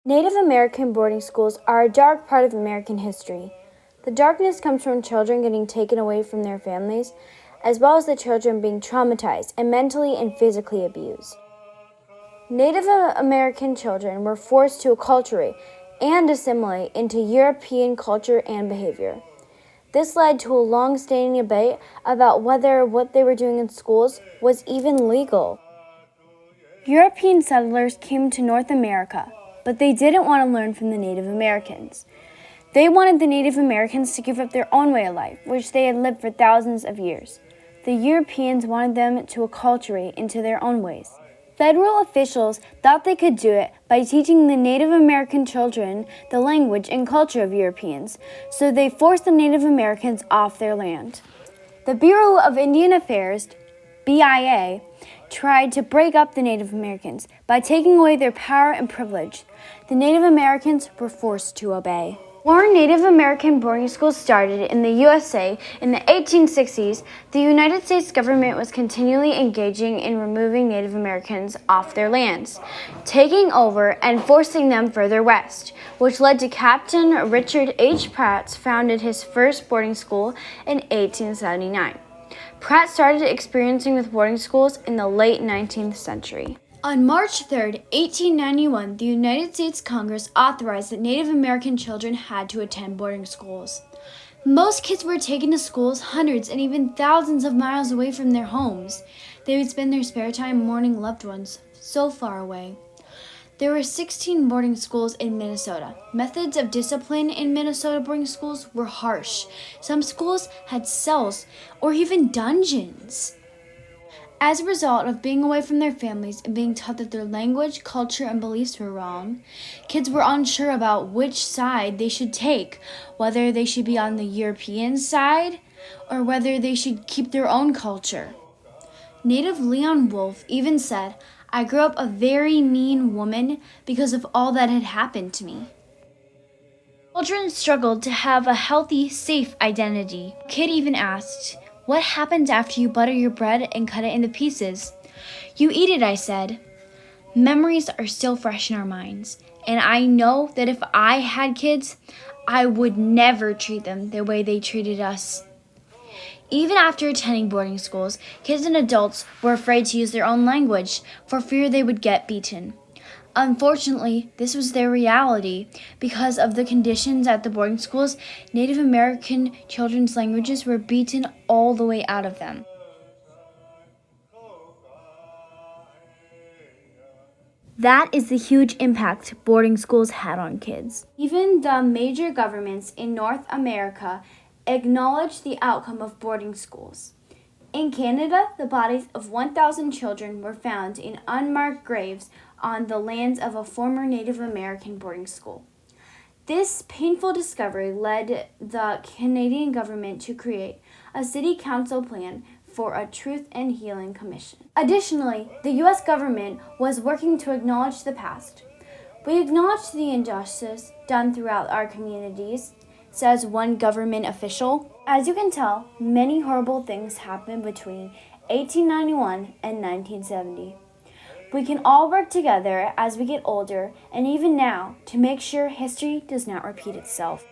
Native American boarding schools are a dark part of American history. The darkness comes from children getting taken away from their families, as well as the children being traumatized and mentally and physically abused. Native American children were forced to acculturate and assimilate into European culture and behavior. This led to a long-standing debate about whether what they were doing in schools was even legal. European settlers came to North America, but they didn't want to learn from the Native Americans. They wanted the Native Americans to give up their own way of life, which they had lived for thousands of years. The Europeans wanted them to acculturate into their own ways. Federal officials thought they could do it by teaching the Native American children the language and culture of Europeans, so they forced the Native Americans off their land. The Bureau of Indian Affairs, BIA, tried to break up the Native Americans by taking away their power and privilege. The Native Americans were forced to obey. More Native American boarding schools started in the USA in the 1860s. The United States government was continually engaging in removing Native Americans off their lands, taking over and forcing them further west, which led to Captain Richard H. Pratt founded his first boarding school in 1879. Pratt started experiencing with boarding schools in the late 19th century. On March 3, 1891, the United States Congress authorized that Native American children had to attend boarding schools. Most kids were taken to schools hundreds and even thousands of miles away from their homes. They would spend their spare time mourning loved ones so far away. There were 16 boarding schools in Minnesota. Methods of discipline in Minnesota boarding schools were harsh. Some schools had cells or even dungeons. As a result of being away from their families and being taught that their language, culture, and beliefs were wrong, kids were unsure about which side they should take, whether they should be on the European side or whether they should keep their own culture. Native Leon Wolf even said, "I grew up a very mean woman because of all that had happened to me." Children struggled to have a healthy, safe identity. A kid even asked, "What happens after you butter your bread and cut it into pieces?" "You eat it," I said. Memories are still fresh in our minds, and I know that if I had kids, I would never treat them the way they treated us. Even after attending boarding schools, kids and adults were afraid to use their own language for fear they would get beaten. Unfortunately, this was their reality. Because of the conditions at the boarding schools, Native American children's languages were beaten all the way out of them. That is the huge impact boarding schools had on kids. Even the major governments in North America acknowledged the outcome of boarding schools. In Canada, the bodies of 1,000 children were found in unmarked graves on the lands of a former Native American boarding school. This painful discovery led the Canadian government to create a city council plan for a Truth and Healing Commission. Additionally, the U.S. government was working to acknowledge the past. "We acknowledge the injustice done throughout our communities," says one government official. As you can tell, many horrible things happened between 1891 and 1970. We can all work together as we get older and even now to make sure history does not repeat itself.